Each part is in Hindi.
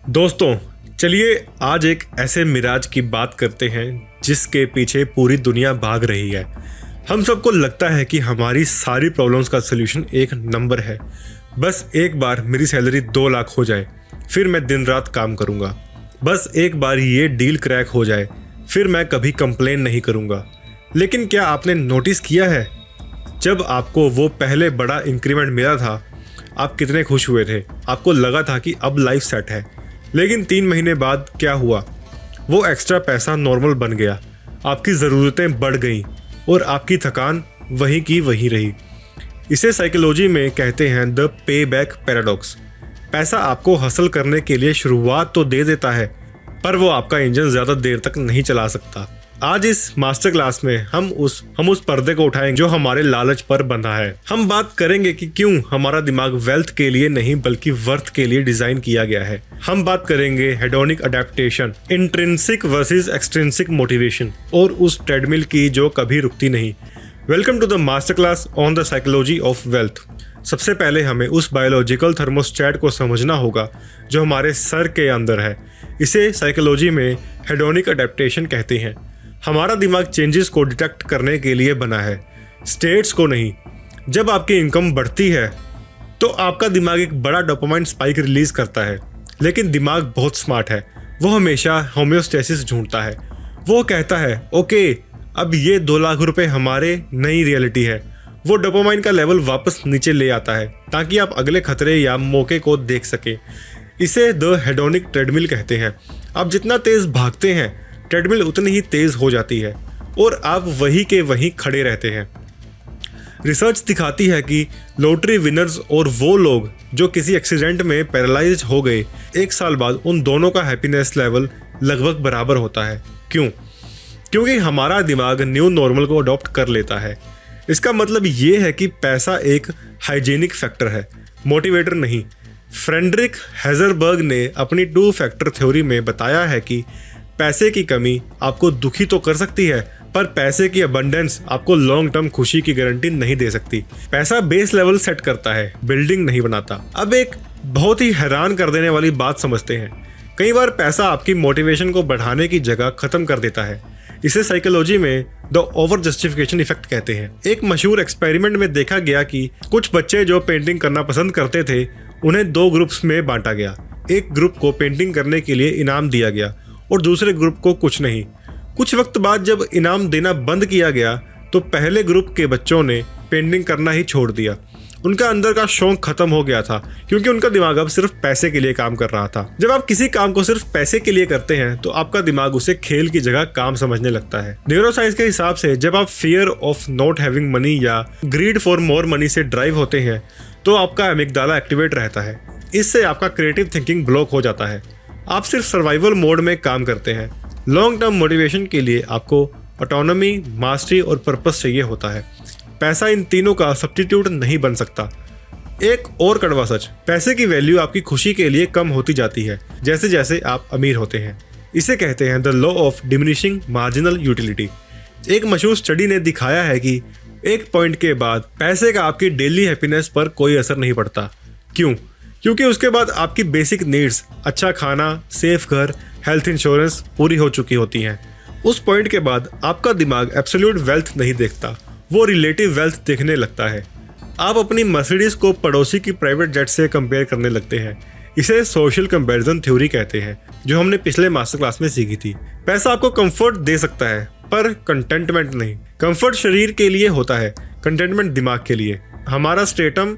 दोस्तों, चलिए आज एक ऐसे मिराज की बात करते हैं जिसके पीछे पूरी दुनिया भाग रही है। हम सबको लगता है कि हमारी सारी प्रॉब्लम्स का सलूशन एक नंबर है। बस एक बार मेरी सैलरी 2 लाख हो जाए, फिर मैं दिन रात काम करूँगा। बस एक बार ये डील क्रैक हो जाए, फिर मैं कभी कंप्लेन नहीं करूँगा। लेकिन क्या आपने नोटिस किया है, जब आपको वो पहले बड़ा इंक्रीमेंट मिला था, आप कितने खुश हुए थे। आपको लगा था कि अब लाइफ सेट है। लेकिन 3 महीने बाद क्या हुआ, वो एक्स्ट्रा पैसा नॉर्मल बन गया, आपकी ज़रूरतें बढ़ गईं और आपकी थकान वहीं की वहीं रही। इसे साइकोलॉजी में कहते हैं द पे बैक पैराडॉक्स। पैसा आपको हासिल करने के लिए शुरुआत तो दे देता है, पर वो आपका इंजन ज़्यादा देर तक नहीं चला सकता। आज इस मास्टर क्लास में हम उस पर्दे को उठाएंगे जो हमारे लालच पर बंधा है। हम बात करेंगे कि क्यों हमारा दिमाग वेल्थ के लिए नहीं बल्कि वर्थ के लिए डिजाइन किया गया है। हम बात करेंगे hedonic adaptation, intrinsic versus extrinsic motivation और उस ट्रेडमिल की जो कभी रुकती नहीं। Welcome to the master class on the psychology of wealth. सबसे पहले हमें उस बायोलॉजिकल थर्मोस्टेट को समझना होगा जो हमारे सर के अंदर है। इसे साइकोलॉजी में हेडोनिक अडेप्टेशन कहते हैं। हमारा दिमाग चेंजेस को डिटेक्ट करने के लिए बना है, स्टेट्स को नहीं। जब आपकी इनकम बढ़ती है तो आपका दिमाग एक बड़ा डोपामाइन स्पाइक रिलीज करता है। लेकिन दिमाग बहुत स्मार्ट है, वो हमेशा होम्योस्टेसिस ढूंढता है। वो कहता है ओके, अब ये 2 लाख रुपए हमारे नई रियलिटी है। वो डोपामाइन का लेवल वापस नीचे ले आता है ताकि आप अगले खतरे या मौके को देख सके। इसे द हेडोनिक ट्रेडमिल कहते हैं। आप जितना तेज भागते हैं, ट्रेडमिल उतनी ही तेज हो जाती है और आप वहीं के वहीं खड़े रहते हैं। रिसर्च दिखाती है कि लॉटरी विनर्स और वो लोग जो किसी एक्सीडेंट में पैरालाइज्ड हो गए, 1 साल बाद उन दोनों का हैप्पीनेस लेवल लगभग बराबर होता है। क्यों? क्योंकि हमारा दिमाग न्यू नॉर्मल को अडॉप्ट कर लेता है। इसका मतलब ये है कि पैसा एक हाइजीनिक फैक्टर है, मोटिवेटर नहीं। फ्रेडरिक हेजरबर्ग ने अपनी 2 फैक्टर थ्योरी में बताया है कि पैसे की कमी आपको दुखी तो कर सकती है, पर पैसे की अबंडेंस आपको लॉन्ग टर्म खुशी की गारंटी नहीं दे सकती। पैसा बेस लेवल सेट करता है, बिल्डिंग नहीं बनाता। अब एक बहुत ही हैरान कर देने वाली बात समझते हैं। कई बार पैसा आपकी मोटिवेशन को बढ़ाने की जगह खत्म कर देता है। इसे साइकोलॉजी में द ओवर जस्टिफिकेशन इफेक्ट कहते हैं। एक मशहूर एक्सपेरिमेंट में देखा गया कि कुछ बच्चे जो पेंटिंग करना पसंद करते थे, उन्हें 2 ग्रुप्स में बांटा गया। एक ग्रुप को पेंटिंग करने के लिए इनाम दिया गया और दूसरे ग्रुप को कुछ नहीं। कुछ वक्त बाद जब इनाम देना बंद किया गया तो पहले ग्रुप के बच्चों ने पेंटिंग करना ही छोड़ दिया। उनका अंदर का शौक खत्म हो गया था क्योंकि उनका दिमाग अब सिर्फ पैसे के लिए काम कर रहा था। जब आप किसी काम को सिर्फ पैसे के लिए करते हैं तो आपका दिमाग उसे खेल की जगह काम समझने लगता है। न्यूरोसाइंस के हिसाब से जब आप fear of not having money या ग्रीड फॉर मोर मनी से ड्राइव होते हैं तो आपका एमिगडाला एक्टिवेट रहता है। इससे आपका क्रिएटिव थिंकिंग ब्लॉक हो जाता है। आप सिर्फ सर्वाइवल मोड में काम करते हैं। लॉन्ग टर्म मोटिवेशन के लिए आपको ऑटोनॉमी, मास्टरी और पर्पस चाहिए होता है। पैसा इन तीनों का सब्स्टिट्यूट नहीं बन सकता। एक और कड़वा सच, पैसे की वैल्यू आपकी खुशी के लिए कम होती जाती है जैसे जैसे आप अमीर होते हैं। इसे कहते हैं the law of diminishing marginal utility. एक मशहूर स्टडी ने दिखाया है कि एक पॉइंट के बाद पैसे का आपकी डेली हैप्पीनेस पर कोई असर नहीं पड़ता। क्यों? क्योंकि उसके बाद आपकी बेसिक नीड्स, अच्छा खाना, सेफ घर, हेल्थ इंश्योरेंस पूरी हो चुकी होती हैं। उस पॉइंट के बाद आपका दिमाग एब्सोल्यूट वेल्थ नहीं देखता, वो रिलेटिव वेल्थ देखने लगता है। आप अपनी मर्सिडीज को पड़ोसी की प्राइवेट जेट से कंपेयर करने लगते हैं। इसे सोशल कंपैरिजन थ्योरी कहते हैं, जो हमने पिछले मास्टर क्लास में सीखी थी। पैसा आपको कंफर्ट दे सकता है पर कंटेंटमेंट नहीं। कंफर्ट शरीर के लिए होता है, कंटेंटमेंट दिमाग के लिए। हमारा स्ट्रेटम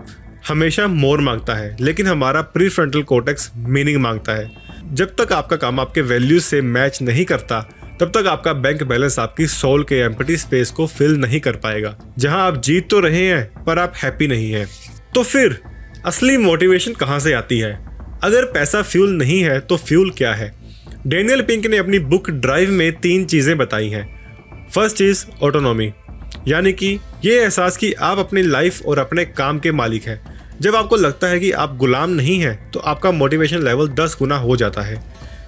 हमेशा मोर मांगता है लेकिन हमारा प्रीफ्रंटल कॉर्टेक्स मीनिंग मांगता है। जब तक आपका काम आपके वैल्यूज से मैच नहीं करता तब तक आपका बैंक बैलेंस आपकी सोल के एम्प्टी स्पेस को फिल नहीं कर पाएगा। जहां आप जीत तो रहे हैं पर आप हैप्पी नहीं हैं। तो फिर असली मोटिवेशन कहां से आती है? अगर पैसा फ्यूल नहीं है तो फ्यूल क्या है? डेनियल पिंक ने अपनी बुक ड्राइव में 3 चीजें बताई हैं। फर्स्ट इज ऑटोनॉमी, यानी कि ये एहसास कि आप अपनी लाइफ और अपने काम के मालिक हैं। जब आपको लगता है कि आप गुलाम नहीं हैं तो आपका मोटिवेशन लेवल 10 गुना हो जाता है।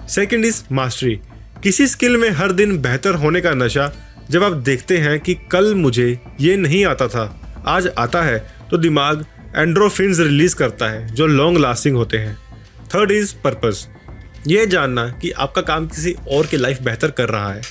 सेकंड इज मास्टरी, किसी स्किल में हर दिन बेहतर होने का नशा। जब आप देखते हैं कि कल मुझे ये नहीं आता था, आज आता है, तो दिमाग एंड्रोफिन्स रिलीज करता है जो लॉन्ग लास्टिंग होते हैं। थर्ड इज पर्पस, ये जानना कि आपका काम किसी और की लाइफ बेहतर कर रहा है।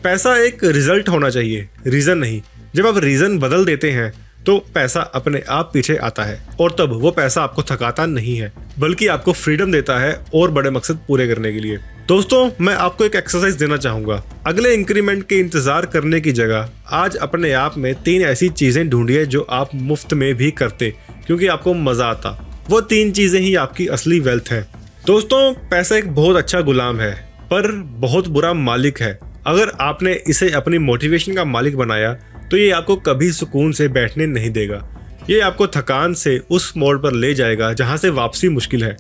पैसा एक रिजल्ट होना चाहिए, रीज़न नहीं। जब आप रीज़न बदल देते हैं तो पैसा अपने आप पीछे आता है, और तब वो पैसा आपको थकाता नहीं है बल्कि आपको फ्रीडम देता है और बड़े मकसद पूरे करने के लिए। दोस्तों, मैं आपको एक एक्सरसाइज देना चाहूँगा। अगले इंक्रीमेंट के इंतज़ार करने की जगह आज अपने आप में 3 ऐसी चीज़ें ढूंढिए जो आप मुफ्त में भी करते क्योंकि आपको मज़ा आता। वो 3 चीज़ें ही आपकी असली वेल्थ हैं। दोस्तों, पैसा एक बहुत अच्छा गुलाम है पर बहुत बुरा मालिक है। अगर आपने इसे अपनी मोटिवेशन का मालिक बनाया तो ये आपको कभी सुकून से बैठने नहीं देगा। ये आपको थकान से उस मोड़ पर ले जाएगा जहाँ से वापसी मुश्किल है।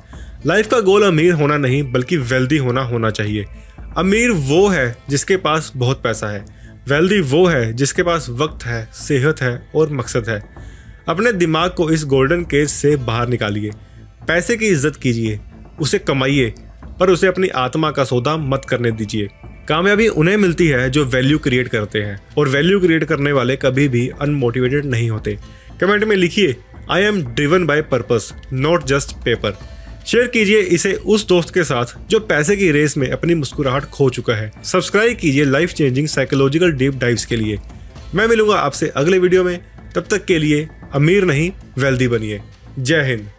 लाइफ का गोल अमीर होना नहीं बल्कि वेल्दी होना चाहिए। अमीर वो है जिसके पास बहुत पैसा है, वेल्दी वो है जिसके पास वक्त है, सेहत है और मकसद है। अपने दिमाग को इस गोल्डन केज से बाहर निकालिए। पैसे की इज्जत कीजिए, उसे कमाइए, पर उसे अपनी आत्मा का सौदा मत करने दीजिए। कामयाबी उन्हें मिलती है जो वैल्यू क्रिएट करते हैं, और वैल्यू क्रिएट करने वाले कभी भी अनमोटिवेटेड नहीं होते। कमेंट में लिखिए, I am driven by purpose not just paper. Share कीजिए इसे उस दोस्त के साथ जो पैसे की रेस में अपनी मुस्कुराहट खो चुका है। सब्सक्राइब कीजिए life changing psychological deep dives के लिए। मैं मिलूंगा आपसे अगले वीडियो में। तब तक के लिए अमीर नहीं वेल्दी बनिए। जय हिंद।